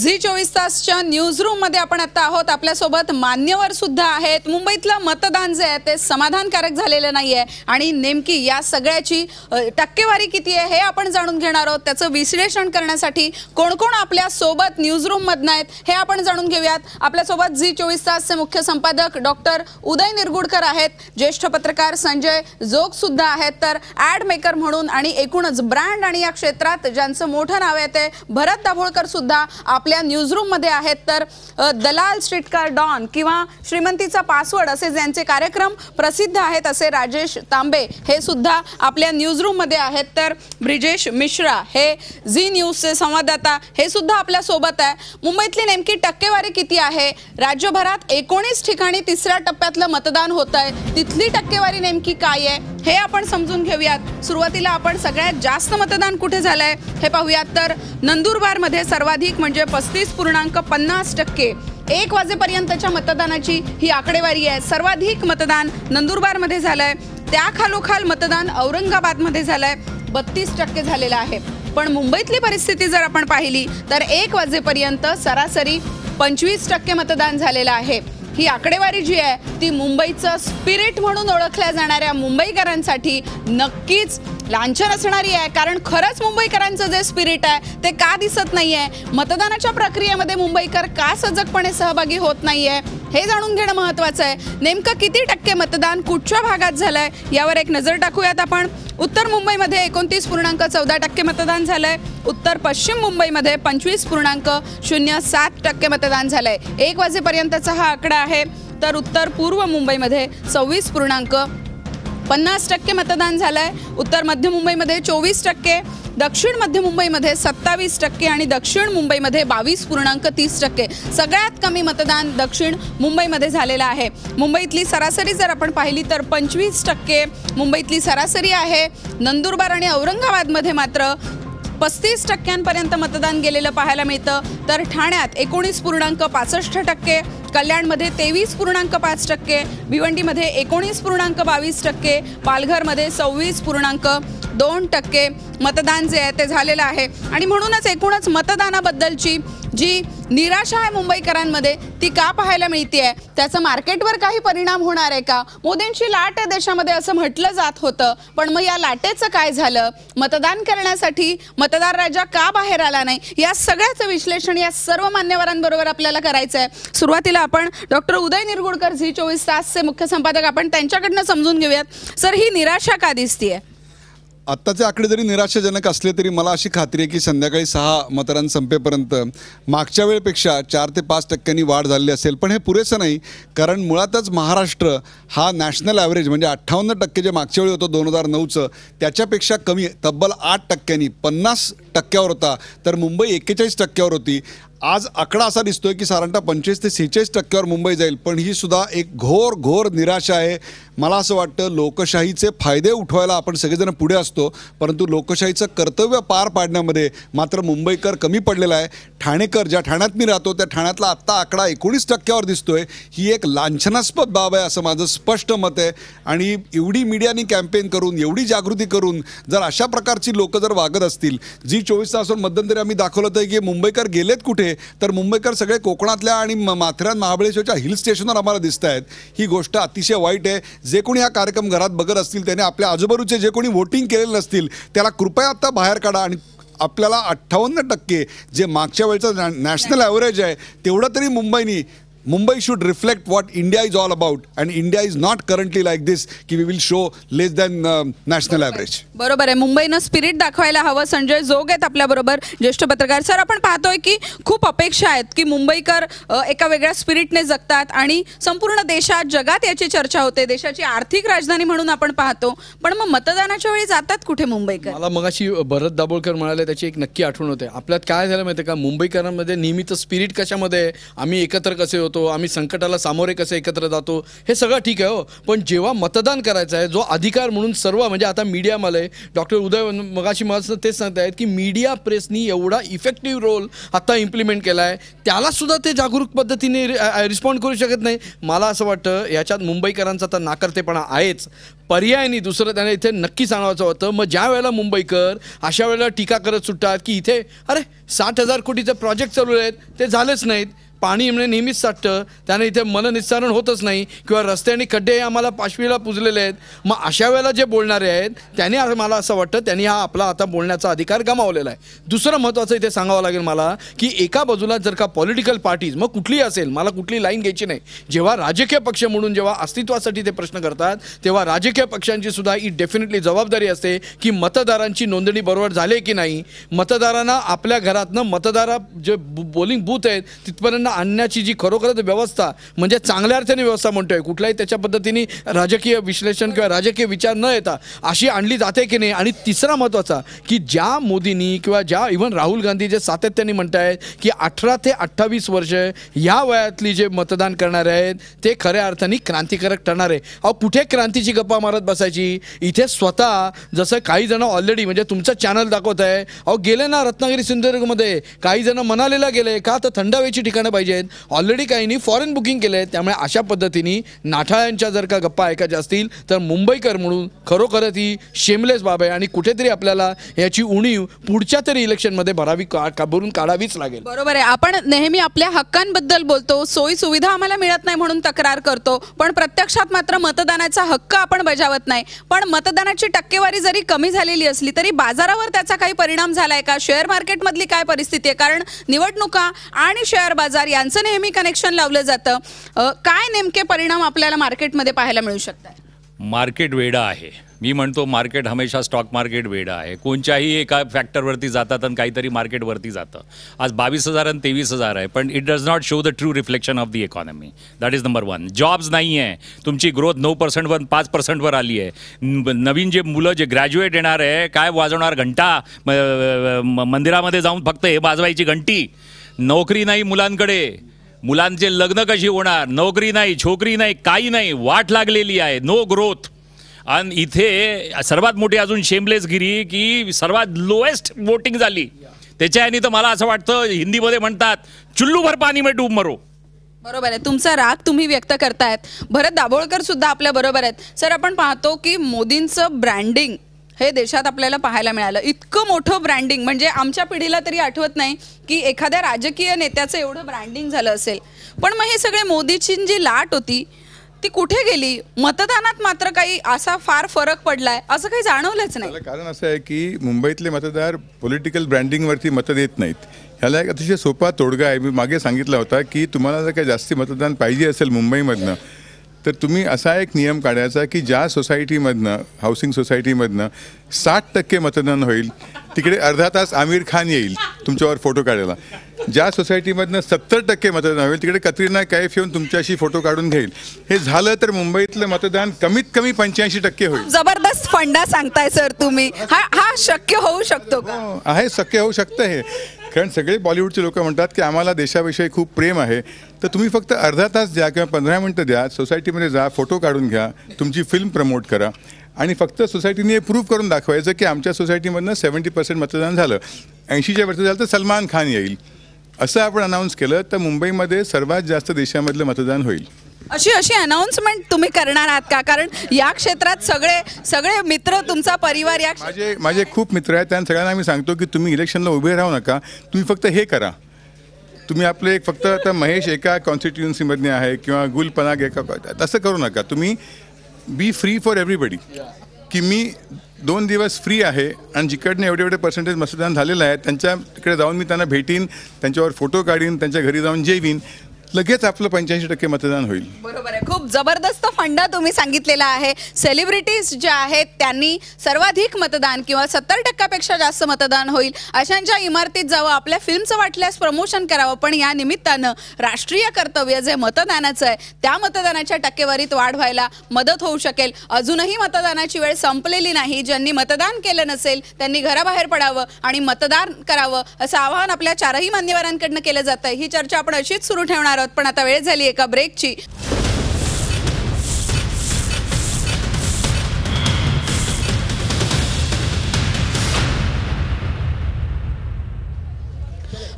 Zee 24 news room मध्ये आपण आता आहोत। आपल्यासोबत मान्यवर सुद्धा आहेत। मुंबईतलं मतदान जे आहे ते समाधानकारक झालेलं नाहीये आणि नेमकी या सगळ्याची टक्केवारी किती आहे हे आपण जाणून घेणार आहोत। त्याचं विश्लेषण करण्यासाठी कोण कोण आपल्या सोबत न्यूज रूम मधनं आहेत हे आपण जाणून घेऊयात। आपल्यासोबत झी 24 चे मुख्य संपादक डॉक्टर उदय निरगुडकर आहेत, ज्येष्ठ पत्रकार संजय जोग सुद्धा आहेत, तर ॲड मेकर म्हणून आणि एकूणच ब्रँड आणि या क्षेत्रात ज्यांचं मोठं नाव आहे ते भरत दाभोळकर सुद्धा आपल्या न्यूज रूम मध्ये आहेत। तर दलाल स्ट्रीटकार डॉन किंवा श्रीमंतीचा पासवर्ड असे ज्यांचे कार्यक्रम प्रसिद्ध आहेत असे राजेश तांबे हे सुद्धा आपल्या न्यूज रूम मध्ये आहेत। तर ब्रिजेश मिश्रा हे झी न्यूजचे संवाददाता हे सुद्धा आपल्या सोबत आहे। मुंबईतली नेमकी टक्केवारी किती आहे? राज्यभरात 19 ठिकाणी तिसऱ्या टप्प्यातलं मतदान होत आहे, तिथली टक्केवारी नेमकी काय आहे हे आपण समजून घेऊयात। सुरुवातीला आपण सगळ्यात जास्त मतदान कुठे झालंय हे पाहूयात। तर नंदुरबार मध्ये सर्वाधिक म्हणजे 35.50%। 1 वाजेपर्यंतच्या मतदानाची ही आकडेवारी आहे। सर्वाधिक मतदान नंदुरबार मध्ये झालंय, त्याखालोखाल मतदान औरंगाबाद मध्ये झालंय, 32% झालेलं आहे। पण मुंबईतली परिस्थिती जर आपण पाहिली तर 1 वाजेपर्यंत सरासरी 25% मतदान झालेलं आहे। ही आकडेवारी जी आहे ती मुंबईचं स्पिरिट म्हणून ओळखल्या जाणाऱ्या मुंबईकरांसाठी नक्कीच लांछन असणारी आहे, कारण खरंच मुंबईकरांचं जे स्पिरिट आहे ते का दिसत नाहीये, मतदानाच्या प्रक्रियेमध्ये मुंबईकर का सजगपणे सहभागी होत नाहीये हे जाणून घेणं महत्त्वाचं आहे। नेमकं किती टक्के मतदान कुठच्या भागात झालंय यावर एक नजर टाकूयात आपण। उत्तर मुंबईमध्ये 29.14% मतदान झालंय, उत्तर पश्चिम मुंबईमध्ये 25.07% मतदान झालंय। 1 वाजेपर्यंतचा हा आकडा आहे। तर उत्तर पूर्व मुंबईमध्ये 26.50% मतदान झालंय, उत्तर मध्य मुंबईमध्ये 24%, दक्षिण मध्य मुंबईमध्ये 27% आणि दक्षिण मुंबईमध्ये 22.30%। सगळ्यात कमी मतदान दक्षिण मुंबईमध्ये झालेलं आहे। मुंबईतली सरासरी जर आपण पाहिली तर 25% मुंबईतली सरासरी आहे। नंदुरबार आणि औरंगाबादमध्ये मात्र 35% मतदान गेलेलं पाहायला मिळतं। तर ठाण्यात 19.65%, कल्याणमध्ये 23.5%, भिवंडीमध्ये 19.22%, पालघरमध्ये 26.2% मतदान जे आहे ते झालेलं आहे। आणि म्हणूनच एकूणच मतदानाबद्दलची जी निराशा आहे मुंबईकरांमध्ये ती का पाहायला मिळते? त्याचा मार्केटवर काही परिणाम होणार आहे का? मोदींची लाट आहे देशामध्ये असं म्हटलं जात होतं, पण मग या लाटेचं काय झालं? मतदान करण्यासाठी मतदार राजा का बाहेर आला नाही? या सगळ्याचं विश्लेषण या सर्व मान्यवरांबरोबर आपल्याला करायचं आहे। सुरुवातीला आपण डॉक्टर उदय निरगुडकर झी 24 चे मुख्य संपादक आपण त्यांच्याकडनं समजून घेऊयात। सर, ही निराशा का दिसतीये? आत्ताचे आकडे जरी निराशाजनक असले तरी मला अशी खात्री आहे की संध्याकाळी 6 मतदान संपेपर्यंत मागच्या वेळेपेक्षा 4 ते 5% वाढ झालेली असेल। पण हे पुरेसं नाही, कारण मुळातच महाराष्ट्र हा नॅशनल ॲव्हरेज म्हणजे 58% जे मागच्या वेळी होतं 2009चं त्याच्यापेक्षा कमी तब्बल 8%, 50% होता, तर मुंबई 41% होती। आज आकडा असा दिसतोय की साधारणतः 25 ते 46% मुंबई जाईल, पण ही सुद्धा एक घोर निराशा आहे। मला असं वाटतं लोकशाहीचे फायदे उठवायला आपण सगळेजण पुढे असतो, परंतु लोकशाहीचं कर्तव्य पार पाडण्यामध्ये मात्र मुंबईकर कमी पडलेला आहे। ठाणेकर, ज्या ठाण्यात मी राहतो त्या ठाण्यातला आत्ता आकडा 19%वर दिसतोय। ही एक लांछनास्पद बाब आहे असं माझं स्पष्ट मत आहे। आणि एवढी मीडियानी कॅम्पेन करून, एवढी जागृती करून जर अशा प्रकारची लोक जर वागत असतील, झी 24 तासावर मध्यंतरी आम्ही दाखवलं होतं की मुंबईकर गेलेत कुठे, तर मुंबईकर सगळे कोकणातल्या आणि माथेरान महाबळेश्वरच्या हिल स्टेशनवर आम्हाला दिसत आहेत। ही गोष्ट अतिशय वाईट आहे। जे कोणी हा कार्यक्रम घरात बघत असतील त्याने आपल्या आजूबाजूचे जे कोणी वोटिंग केलेले नसतील त्याला कृपया आता बाहेर काढा आणि आपल्याला 58% जे मागच्या वेळेचं नॅशनल ॲव्हरेज आहे तेवढं तरी Mumbai should reflect what India is all about, and India is not currently like this की we will show less than national average. बरोबर आहे, मुंबईनं स्पिरिट दाखवायला हवं। संजय जोग आहेत आपल्याबरोबर, ज्येष्ठ पत्रकार। सर, आपण पाहतोय की खूप अपेक्षा आहेत की मुंबईकर एका वेगळ्या स्पिरिटने जगतात आणि संपूर्ण देशात जगात याची चर्चा होते, देशाची आर्थिक राजधानी म्हणून आपण पाहतो, पण मग मतदानाच्या वेळी जातात कुठे मुंबईकर? मला मगाशी भरत दाभोळकर म्हणाले त्याची एक नक्की आठवण होते। आपल्यात काय झालं माहिती का, मुंबईकरांमध्ये नेहमीच स्पिरिट कशामध्ये, आम्ही एकत्र कसे होतो, होतो, आम्ही संकटाला सामोरे कसे एकत्र जातो, हे सगळं ठीक आहे हो. पण जेव्हा मतदान करायचं आहे, जो अधिकार म्हणून सर्व म्हणजे आता मीडियामध्ये डॉक्टर उदय मगाशी मला तेच सांगत आहेत की मीडिया प्रेसनी एवढा इफेक्टिव्ह रोल आता इम्प्लिमेंट केला आहे, त्यालासुद्धा ते जागरूक पद्धतीने रिस्पॉन्ड करू शकत नाही. मला असं वाटतं याच्यात मुंबईकरांचा तर नाकर्तेपणा आहेच, पर्यायाने दुसरं त्यांना इथे नक्की सांगायचं होतं. मग ज्या वेळेला मुंबईकर अशा वेळेला टीका करत सुटतात की इथे अरे 60,000 कोटीचे प्रोजेक्ट चालू आहेत, ते झालेच नाहीत, पाणी म्हणजे नेहमीच साठतं, त्याने इथे मननिस्सारण होतच नाही, किंवा रस्ते आणि खड्डे आम्हाला पाशवीला पुजलेले आहेत. मग अशा वेळेला जे बोलणारे आहेत त्यांनी मला असं वाटतं त्यांनी हा आपला आता बोलण्याचा अधिकार गमावलेला आहे. दुसरं महत्त्वाचं इथे सांगावं लागेल मला की एका बाजूला जर का पॉलिटिकल पार्टीज मग कुठलीही असेल, मला कुठली लाईन घ्यायची नाही, जेव्हा राजकीय पक्ष म्हणून जेव्हा अस्तित्वासाठी ते प्रश्न करतात तेव्हा राजकीय पक्षांची सुद्धा ही डेफिनेटली जबाबदारी असते की मतदारांची नोंदणी बरोबर झाली की नाही, मतदारांना आपल्या घरातनं मतदारा जे पोलिंग बूथ आहेत तिथपर्यंत आणण्याची जी खरोखरच व्यवस्था म्हणजे चांगल्या अर्थाने व्यवस्था म्हणतोय, कुठल्याही त्याच्या पद्धतीने राजकीय विश्लेषण किंवा राजकीय विचार न येता अशी आणली जाते की नाही. आणि तिसरा महत्त्वाचा की ज्या मोदींनी किंवा ज्या इव्हन राहुल गांधी जे सातत्याने म्हणत आहेत की 18 ते 28 वर्ष या वयातली जे मतदान करणारे आहेत ते खऱ्या अर्थाने क्रांतिकारक ठरणार आहे. अहो कुठे क्रांतीची गप्पा मारत बसायची, इथे स्वतः जसं काही जण ऑलरेडी म्हणजे तुमचं चॅनल दाखवत आहे, अहो गेले ना रत्नागिरी सिंधुदुर्गमध्ये काही जण मनालीला गेले का तर थंड हवेची ठिकाणं पाहिजेत, ऑलरेडी काहींनी फॉरेन बुकिंग केले आहेत. त्यामुळे अशा पद्धतीने नाठाळ्यांच्या जर का गप्पा ऐकायच्या असतील तर मुंबईकर म्हणून खरोखरच ही शेमलेस बाब आहे आणि कुठेतरी आपल्याला याची उणीव पुढच्या तरी इलेक्शनमध्ये भरून काढावीच लागेल. बरोबर आहे. आपण नेहमी आपल्या हक्कांबद्दल बोलतो, सोयी सुविधा आम्हाला मिळत नाही म्हणून तक्रार करतो, पण प्रत्यक्षात मात्र मतदानाचा हक्क आपण बजावत नाही. पण मतदानाची टक्केवारी जरी कमी झालेली असली तरी बाजारावर त्याचा काही परिणाम झालाय का, शेअर मार्केटमधली काय परिस्थिती आहे, कारण निवडणुका आणि शेअर बाजार यांचं नेहमी कनेक्शन लावलं जातं. काय नेमके परिणाम आपल्याला मार्केटमध्ये पाहायला मिळू शकतात? मार्केट वेडा आहे. मी म्हणतो मार्केट हमेशा स्टॉक मार्केट वेडा आहे. कोणत्याही एका फॅक्टरवरती जातात आणि काहीतरी मार्केटवरती जातं. आज 22,000 आणि 23,000 आहे, पण it does not show the true reflection of the economy. That is number one. Jobs नाही आहे, तुमची ग्रोथ 9%वर 5%वर आली आहे. नवीन जे मुलं जे ग्रॅज्युएट येणार आहे काय वाजवणार घंटा, मंदिरामध्ये जाऊन फक्त हे वाजवायची घंटी. नोकरी नाही मुलांकडे, मुलांचे लग्न कशी होणार, नोकरी नाही, छोकरी नाही, काही नाही, वाट लागलेली आहे, नो ग्रोथ. आणि इथे सर्वात मोठी अजून शेमलेसगिरी की सर्वात लोएस्ट वोटिंग झाली. त्याच्या ह्यानी तर मला असं वाटतं हिंदीमध्ये म्हणतात चुल्लू भर पाणी में डूब मरो. बरोबर आहे, तुमचा राग तुम्ही व्यक्त करतायत. भरत दाभोळकर सुद्धा आपल्या बरोबर आहेत. सर, आपण पाहतो की मोदींचं ब्रँडिंग हे देशात आपल्याला पाहायला मिळालं. इतकं मोठं ब्रँडिंग म्हणजे आमच्या पिढीला तरी आठवत नाही की एखाद्या राजकीय नेत्याचं एवढं ब्रँडिंग झालं असेल. पण मग हे सगळे मोदीची जी लाट होती ती कुठे गेली? मतदानात मात्र काही असा फार फरक पडलाय असं काही जाणवलंच नाही. कारण असं आहे की मुंबईतले मतदार पॉलिटिकल ब्रँडिंगवरती मतं देत नाहीत. ह्याला एक अतिशय सोपा तोडगा आहे. मी मागे सांगितला होता की तुम्हाला जर काही जास्ती मतदान पाहिजे असेल मुंबईमधनं तर तुम्ही असा एक नियम काढायचा की ज्या सोसायटीमधनं हाऊसिंग सोसायटीमधनं 60% मतदान होईल तिकडे अर्धा तास आमिर खान येईल तुमच्यावर फोटो काढायला. ज्या सोसायटीमधनं 70% मतदान होईल तिकडे कतरिना कैफ येऊन तुमच्याशी फोटो काढून घेईल. हे झालं तर मुंबईतलं मतदान कमीत कमी 85% होईल. जबरदस्त फंडा सांगताय सर तुम्ही. हा शक्य होऊ शकतो का? आहे, शक्य होऊ शकतं हे. कारण सगळे बॉलिवूडचे लोक म्हणतात की आम्हाला देशाविषयी खूप प्रेम आहे, तर तुम्ही फक्त अर्धा तास द्या किंवा 15 मिनटं द्या, सोसायटीमध्ये जा, फोटो काढून घ्या, तुमची फिल्म प्रमोट करा आणि फक्त सोसायटीने हे प्रूव्ह करून दाखवायचं की आमच्या सोसायटीमधनं 70% मतदान झालं, 80च्या वरती झालं तर सलमान खान येईल. असं आपण अनाऊन्स केलं तर मुंबईमध्ये सर्वात जास्त देशामधलं मतदान होईल. अशी अनाउन्समेंट तुम्ही करणार आहात का? कारण या क्षेत्रात सगळे मित्र, तुमचा परिवार या माझे खूप मित्र आहेत. त्यांना सगळ्यांना मी सांगतो की तुम्ही इलेक्शनला उभे राहू नका, तुम्ही फक्त हे करा. तुम्ही आपले फक्त आता महेश एका कॉन्स्टिट्युएन्सीमधने आहे किंवा गुल पनाग एका, तसं करू नका. तुम्ही बी फ्री फॉर एव्हरीबडी की मी 2 दिवस फ्री आहे आणि जिकडनं एवढे पर्सेंटेज मतदान झालेलं आहे त्यांच्या तिकडे जाऊन मी त्यांना भेटीन, त्यांच्यावर फोटो काढीन, त्यांच्या घरी जाऊन जेवीन, लगेच आपलं 85% मतदान होईल. बरोबर आहे. खूप जबरदस्त फंडा तुम्ही सांगितलेला आहे. सेलिब्रिटीज ज्या आहेत त्यांनी सर्वाधिक मतदान किंवा 70% जास्त मतदान होईल अशांच्या इमारतीत जावं, आपल्या फिल्मचं वाटल्यास प्रमोशन करावं, पण या निमित्तानं राष्ट्रीय कर्तव्य जे मतदानाचं आहे त्या मतदानाच्या टक्केवारीत वाढ व्हायला मदत होऊ शकेल. अजूनही मतदानाची वेळ संपलेली नाही. ज्यांनी मतदान केलं नसेल त्यांनी घराबाहेर पडावं आणि मतदान करावं असं आवाहन आपल्या चारही मान्यवरांकडनं केलं जात आहे. ही चर्चा आपण अशीच सुरू ठेवणार आहोत, पण आता वेळ झाली एका ब्रेकची.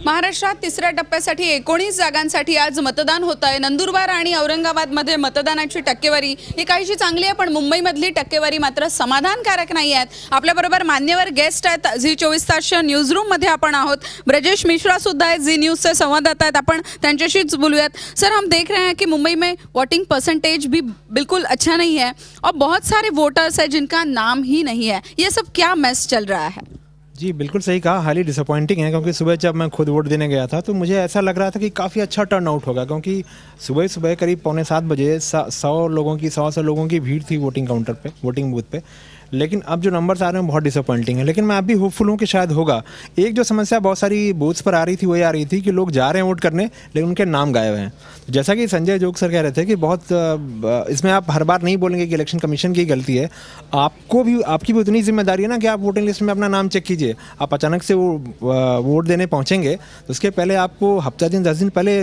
महाराष्ट्रात तिसऱ्या टप्प्यासाठी 19 जागांसाठी आज मतदान होत आहे. नंदुरबार आणि औरंगाबादमध्ये मतदानाची टक्केवारी ही काहीशी चांगली आहे, पण मुंबईमधली टक्केवारी मात्र समाधानकारक नाही आहेत. आपल्याबरोबर मान्यवर गेस्ट आहेत. झी 24 तासच्या न्यूज रूम मध्ये आपण आहोत. ब्रजेश मिश्रा सुद्धा आहेत, झी न्यूज से संवाददाता आहेत. आपण त्यांच्याशीच बोलूयात. सर, हम देख रहे हैं कि मुंबई में वोटिंग परसेंटेज भी बिल्कुल अच्छा नहीं है और बहुत सारे वोटर्स हैं जिनका नाम ही नहीं है. ये सब क्या मैस चल रहा है? जी बिल्कुल सही कहा, हाईली डिसअपॉइंटिंग है क्योंकि सुबह जब मैं खुद वोट देने गया था तो मुझे ऐसा लग रहा था कि काफ़ी अच्छा टर्न आउट होगा, क्योंकि सुबह सुबह करीब 6:45 बजे 100 लोगों की 100 लोगों की भीड़ थी वोटिंग काउंटर पे, वोटिंग बूथ पे. लेकिन अब जो नंबर्स आ रहे हैं बहुत डिसअपॉइंटिंग है. लेकिन मैं अभी होपफुल हूँ कि शायद होगा. एक जो समस्या बहुत सारी बूथ्स पर आ रही थी वो ये आ रही थी कि लोग जा रहे हैं वोट करने लेकिन उनके नाम गायब हैं. जैसा कि संजय जोग सर कह रहे थे कि बहुत इसमें आप हर बार नहीं बोलेंगे कि इलेक्शन कमीशन की गलती है. आपकी भी उतनी जिम्मेदारी है ना कि आप वोटिंग लिस्ट में अपना नाम चेक कीजिए. आप अचानक से वो वोट देने पहुंचेंगे तो उसके पहले आपको हफ्ता दिन 10 दिन पहले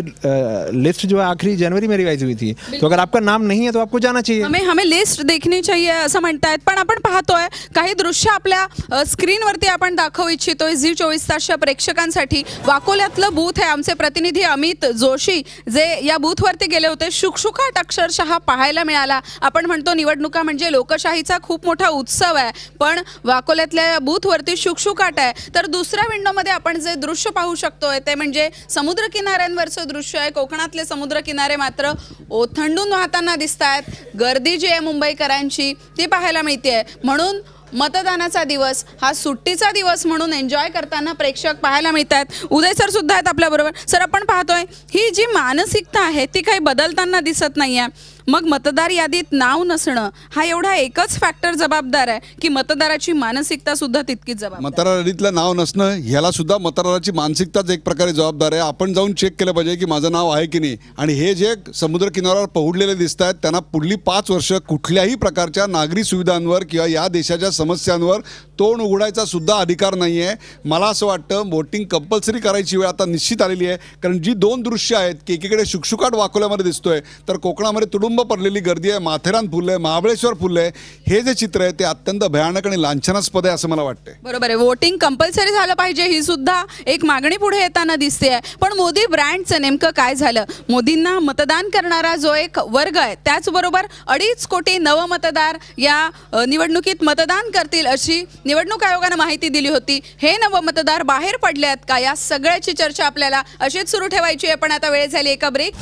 लिस्ट जो है आखिरी जनवरी में रिवाइज हुई थी, तो अगर आपका नाम नहीं है तो आपको जाना चाहिए. हमें लिस्ट देखनी चाहिए असं म्हणतायत, पण आपण पाहतोय काही दृश्य आपल्या स्क्रीनवरती आपण दाखवू इच्छितोय झी 24 तासच्या प्रेक्षकांसाठी. वाकोल्यातलं बूथ आहे. आमचे प्रतिनिधी अमित जोशी जे या बूथवरती गेले होते, शुकशुकाट अक्षरशः पाहायला मिळाला. आपण म्हणतो निवडणुका म्हणजे लोकशाहीचा खूप मोठा उत्सव आहे, पण वाकोल्यातल्या बूथवरती शुकशुकाट आहे. तर दुसऱ्या विंडोमध्ये आपण जे दृश्य पाहू शकतोय ते म्हणजे समुद्र किनाऱ्यांवरचं दृश्य आहे. कोकणातले समुद्र किनारे मात्र ओथंडून वाहताना दिसतायत. गर्दी जी आहे मुंबईकरांची ती पाहायला मिळते. म्हणून मतदानाचा दिवस हा सुट्टीचा दिवस म्हणून एन्जॉय करताना प्रेक्षक पाहायला मिळतात. उदय सर सुद्धा आहेत आपल्या बरोबर. सर, आपण पाहतोय ही जी मानसिकता आहे ती काही बदलताना दिसत नाहीये. मग मतदार यादीत नाव नसणं हा एवढा एकच फॅक्टर जबाबदार आहे की मतदाराची मानसिकता सुद्धा तितकीच जबाबदार? मतदार यादीतलं नाव नसणं ह्याला सुद्धा मतदाराची मानसिकताच एक प्रकारे जबाबदार आहे. आपण जाऊन चेक केलं पाहिजे की माझं नाव आहे की नाही. आणि हे जे समुद्र किनाऱ्यावर पहुडलेले दिसत आहेत त्यांना पुढली 5 वर्ष कुठल्याही प्रकारच्या नागरी सुविधांवर किंवा या देशाच्या समस्यांवर तोंड उघडायचा सुद्धा अधिकार नाही आहे. मला असं वाटतं वोटिंग कंपल्सरी करायची वेळ आता निश्चित आलेली आहे. कारण जी 2 दृश्य आहेत की एकीकडे शुकशुकाट वाकोल्यामध्ये दिसतोय तर कोकणामध्ये तुडुंब पडलेली गर्दी आहे, माथेरान फुललंय, महाबळेश्वर फुललंय. हे जे चित्र आहे ते अत्यंत भयानक आणि लांछनास्पद आहे असं मला वाटतंय. बरोबर आहे. वोटिंग कंपल्सरी झालं पाहिजे ही सुद्धा एक मागणी पुढे येताना दिसते आहे. पण मोदी ब्रँडचं नेमकं काय झालं? मोदींना मतदान करणारा जो एक वर्ग आहे त्याचबरोबर 2.5 कोटी नवमतदार या निवडणुकीत मतदान करतील अशी निवडणूक आयोगाने माहिती दिली होती. हे नवमतदार बाहेर पडले आहेत का? या सगळ्याची चर्चा आपल्याला अशीच सुरू ठेवायची आहे, पण आता वेळ झाली एका ब्रेक.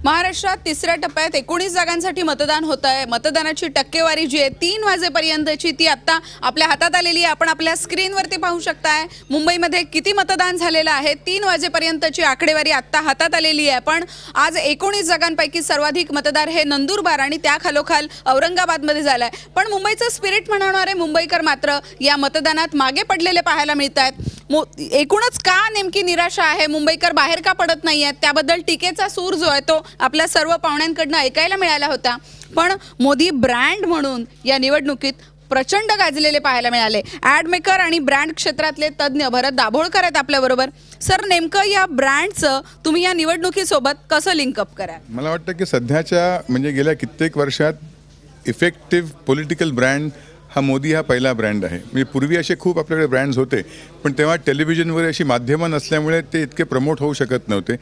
महाराष्ट्रात तिसऱ्या टप्प्यात 19 जागांसाठी मतदान होत आहे. मतदानाची टक्केवारी जी आहे 3 वाजेपर्यंतची ती आता आपल्या हातात आलेली आहे. आपण आपल्या स्क्रीनवरती पाहू शकताय मुंबईमध्ये किती मतदान झालेलं आहे. 3 वाजेपर्यंतची आकडेवारी आता हातात आलेली आहे. पण आज 19 जागांपैकी सर्वाधिक मतदार हे नंदुरबार आणि त्याखालोखाल औरंगाबादमध्ये झालाय. पण मुंबईचं स्पिरिट म्हणणारे मुंबईकर मात्र या मतदानात मागे पडलेले पाहायला मिळत आहेत. एकूणच का नेमकी निराशा आहे? मुंबईकर बाहेर का पडत नाही आहेत? त्याबद्दल टीकेचा सूर जो आहे तो आपल्या सर्व पाहुण्यांकडनं ऐकायला मिळाला होता. पण मोदी ब्रँड म्हणून या निवडणुकीत प्रचंड गाजलेले पाहायला मिळाले. ॲड मेकर आणि ब्रँड क्षेत्रातले तज्ज्ञ भरत दाभोळकर आहेत आपल्या बरोबर. सर, नेमकं या ब्रँडचं तुम्ही या निवडणुकीसोबत कसं लिंकअप कराल? मला वाटतं की सध्याच्या म्हणजे गेल्या कित्येक वर्षात इफेक्टिव्ह पॉलिटिकल ब्रँड हा मोदी हा पहिला ब्रँड आहे. म्हणजे पूर्वी असे खूप आपल्याकडे ब्रँड्स होते पण तेव्हा टेलिव्हिजनवर अशी माध्यमं नसल्यामुळे ते इतके प्रमोट होऊ शकत नव्हते.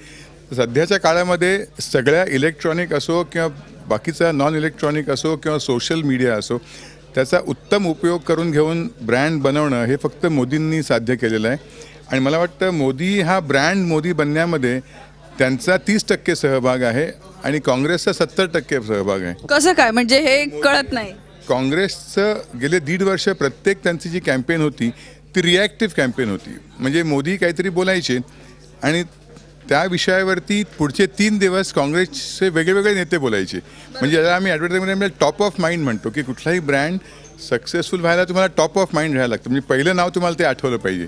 सध्याच्या काळामध्ये सगळ्या इलेक्ट्रॉनिक असो किंवा बाकीचा नॉन इलेक्ट्रॉनिक असो किंवा सोशल मीडिया असो त्याचा उत्तम उपयोग करून घेऊन ब्रँड बनवणं हे फक्त मोदींनी साध्य केलेलं आहे. आणि मला वाटतं मोदी हा ब्रँड मोदी बनण्यामध्ये त्यांचा 30% सहभाग आहे आणि काँग्रेसचा 70% सहभाग आहे. कसं काय म्हणजे हे कळत नाही? काँग्रेसचं गेले 1.5 वर्ष प्रत्येक त्यांची जी कॅम्पेन होती ती रिॲक्टिव्ह कॅम्पेन होती. म्हणजे मोदी काहीतरी बोलायचे आणि त्या विषयावरती पुढचे 3 दिवस काँग्रेसचे वेगवेगळे नेते बोलायचे. म्हणजे याला आम्ही ॲडव्हर्टाईजमेंटमध्ये टॉप ऑफ माइंड म्हणतो की कुठलाही ब्रँड सक्सेसफुल व्हायला तुम्हाला टॉप ऑफ माइंड राहायला लागतं. म्हणजे पहिलं नाव तुम्हाला ते आठवलं पाहिजे.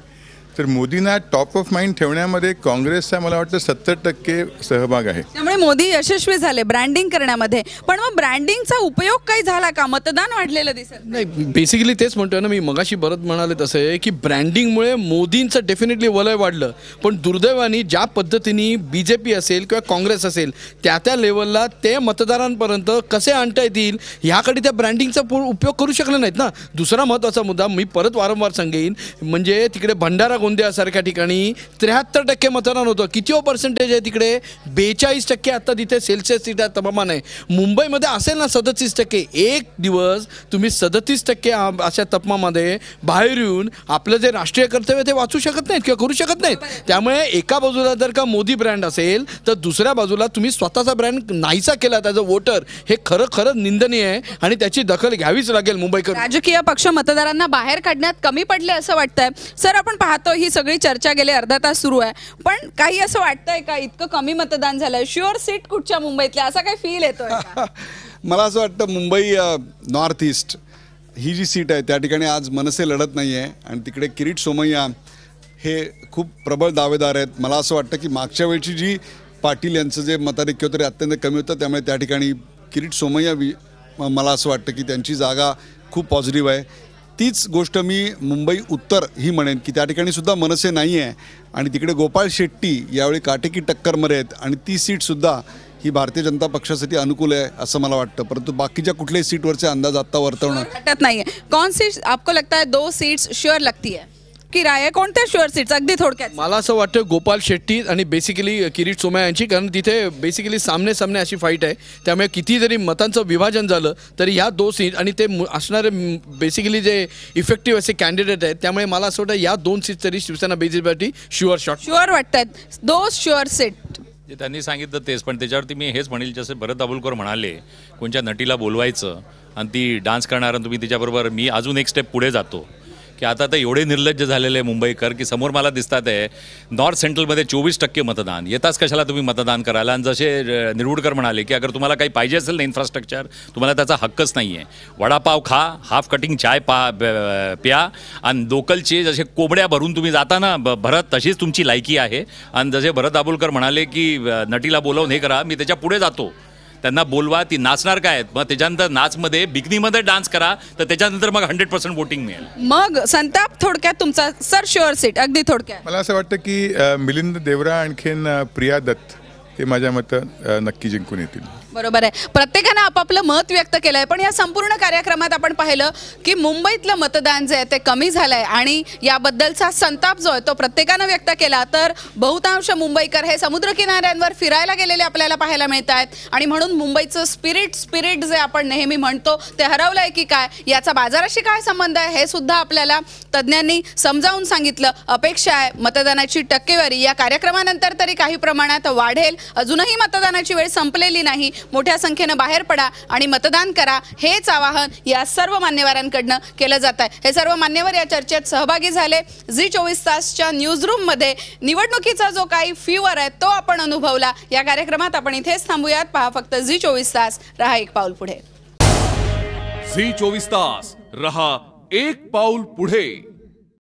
तर मोदींना टॉप ऑफ माइंड ठेवण्यामध्ये काँग्रेसचा मला वाटतं 70% सहभाग आहे. त्यामुळे मोदी यशस्वी झाले ब्रँडिंग करण्यामध्ये. पण मग ब्रँडिंगचा उपयोग काही झाला का? मतदान वाढलेलं दिसत नाही, बेसिकली तेच म्हणतोय ना मी मगाशी परत म्हणाले तसं आहे की ब्रँडिंगमुळे मोदींचं डेफिनेटली वलय वाढलं. पण दुर्दैवाने ज्या पद्धतीने BJP असेल किंवा काँग्रेस असेल त्या लेवलला ते मतदारांपर्यंत कसे आणता येतील ह्याकडे त्या ब्रँडिंगचा उपयोग करू शकले नाहीत ना. दुसरा महत्त्वाचा मुद्दा मी परत वारंवार सांगेन, म्हणजे तिकडे भंडारा गोंदियासारख्या ठिकाणी 73% मतदान होतं. किती पर्सेंटेज आहे तिकडे? 42% आता तिथे सेल्सिअस तिथे तापमान आहे. मुंबईमध्ये असेल ना 37%. एक दिवस तुम्ही 37% अशा तापमानामध्ये बाहेर येऊन आपलं जे राष्ट्रीय कर्तव्य ते वाचू शकत नाहीत किंवा करू शकत नाहीत. त्यामुळे एका बाजूला जर का मोदी ब्रँड असेल तर दुसऱ्या बाजूला तुम्ही स्वतःचा ब्रँड नाहीसा केला त्याचं वोटर, हे खरं निंदनीय आहे आणि त्याची दखल घ्यावीच लागेल मुंबईकर. राजकीय पक्ष मतदारांना बाहेर काढण्यात कमी पडले असं वाटतंय. सर, आपण पाहतो ही सगळी चर्चा गेले अर्धा तास सुरू आहे, पण काही असं वाटतंय का इतकं कमी मतदान झालंय? शुअर सीट कुठच्या मुंबईतल्या असा काही फील येतोय का? मला असं वाटतं मुंबई नॉर्थ ईस्ट ही जी सीट आहे त्या ठिकाणी आज मनसे लढत नाही आहे आणि तिकडे किरीट सोमय्या हे खूप प्रबळ दावेदार आहेत. मला असं वाटतं की मागच्या वेळची जी पाटील यांचं जे मताधिक्य होतं ते अत्यंत कमी होतं, त्यामुळे त्या ठिकाणी किरीट सोमय्या मला असं वाटतं की त्यांची जागा खूप पॉझिटिव्ह आहे. तीच गोष्ट मी मुंबई उत्तर ही म्हणेन की त्या ठिकाणी सुद्धा मनसे नाही आहे आणि तिकडे गोपाळ शेट्टी यावेळी काटेकी टक्करमध्ये आहेत आणि ती सीटसुद्धा ही भारतीय जनता पक्षासाठी अनुकूल आहे असं मला वाटतं. परंतु बाकीच्या कुठल्याही सीटवरचे अंदाज आता वर्तवणं वाटत नाहीये. कौन सी आपको लगता है 2 सीट्स श्योर लगती है की राय? कोणत्या शुअर सीट्स अगदी थोडक्यात? मला असं वाटतं गोपाल शेट्टी आणि बेसिकली किरीट सोमय्या यांची, कारण तिथे बेसिकली सामने अशी फाईट आहे. त्यामुळे किती जरी मतांचं विभाजन झालं तरी ह्या 2 सीट आणि ते असणारे बेसिकली जे इफेक्टिव्ह असे कॅन्डिडेट आहेत, त्यामुळे मला असं वाटतं या 2 सीट तरी Shivsena BJP sure shot sure वाटतात 2 शुअर सीट. जे त्यांनी सांगितलं तेच, पण त्याच्यावरती मी हेच म्हणेल जसे भरत दाभोलकर म्हणाले कोणत्या नटीला बोलवायचं आणि ती डान्स करणार, तुम्ही तिच्याबरोबर मी अजून एक स्टेप पुढे जातो की आता तर एवढे निर्लज्ज झालेले मुंबईकर की समोर मला दिसतात आहे नॉर्थ सेंट्रलमध्ये 24% मतदान. येताच कशाला तुम्ही मतदान करायला? आणि जसे निरगुडकर म्हणाले की अगर तुम्हाला काही पाहिजे असेल ना इन्फ्रास्ट्रक्चर, तुम्हाला त्याचा हक्कच नाही आहे. वडापाव खा, हाफ कटिंग चाय प्या आणि लोकलचे जसे कोंबड्या भरून तुम्ही जाता ना भरत, तशीच तुमची लायकी आहे. आणि जसे भरत दाभोलकर म्हणाले की नटीला बोलावून हे करा, मी त्याच्या पुढे जातो. त्यांना बोलवा, ती नाचणार काय, मग त्याच्यानंतर नाचमध्ये बिकनीमध्ये डान्स करा, तर त्याच्यानंतर मग 100% वोटिंग मिळेल. मग संताप थोडक्यात तुमचा सर शुअर सीट अगदी थोडक्यात. मला असं वाटतं की मिलिंद देवरा आणखीन प्रिया दत्त हे माझ्या मतं नक्की जिंकून येतील. बरोबर आहे. प्रत्येकानं आपापलं मत व्यक्त केलंय, पण या संपूर्ण कार्यक्रमात आपण पाहिलं की मुंबईतलं मतदान जे आहे ते कमी झालंय आणि याबद्दलचा संताप जो आहे तो प्रत्येकानं व्यक्त केला. तर बहुतांश मुंबईकर हे समुद्र किनाऱ्यांवर फिरायला गेलेले आपल्याला पाहायला मिळत आहेत आणि म्हणून मुंबईचं स्पिरिट जे आपण नेहमी म्हणतो ते हरवलंय की काय, याचा बाजाराशी काय संबंध आहे हे सुद्धा आपल्याला तज्ज्ञांनी समजावून सांगितलं. अपेक्षा आहे मतदानाची टक्केवारी या कार्यक्रमानंतर तरी काही प्रमाणात वाढेल. अजूनही मतदानाची वेळ संपलेली नाही. मोठ्या संख्येनं बाहेर पडा आणि मतदान करा, हेच आवाहन या सर्व मान्यवरांकडनं केलं जात आहे. हे सर्व मान्यवर या चर्चेत सहभागी झाले. झी 24 तासच्या न्यूजरूममध्ये निवडणुकीचा जो काही फीवर आहे तो आपण अनुभवला. या कार्यक्रमात आपण इथेच थांबूयात. पहा फक्त झी 24 तास, रहा एक पाऊल पुढे. झी 24 तास, रहा एक पाऊल पुढे.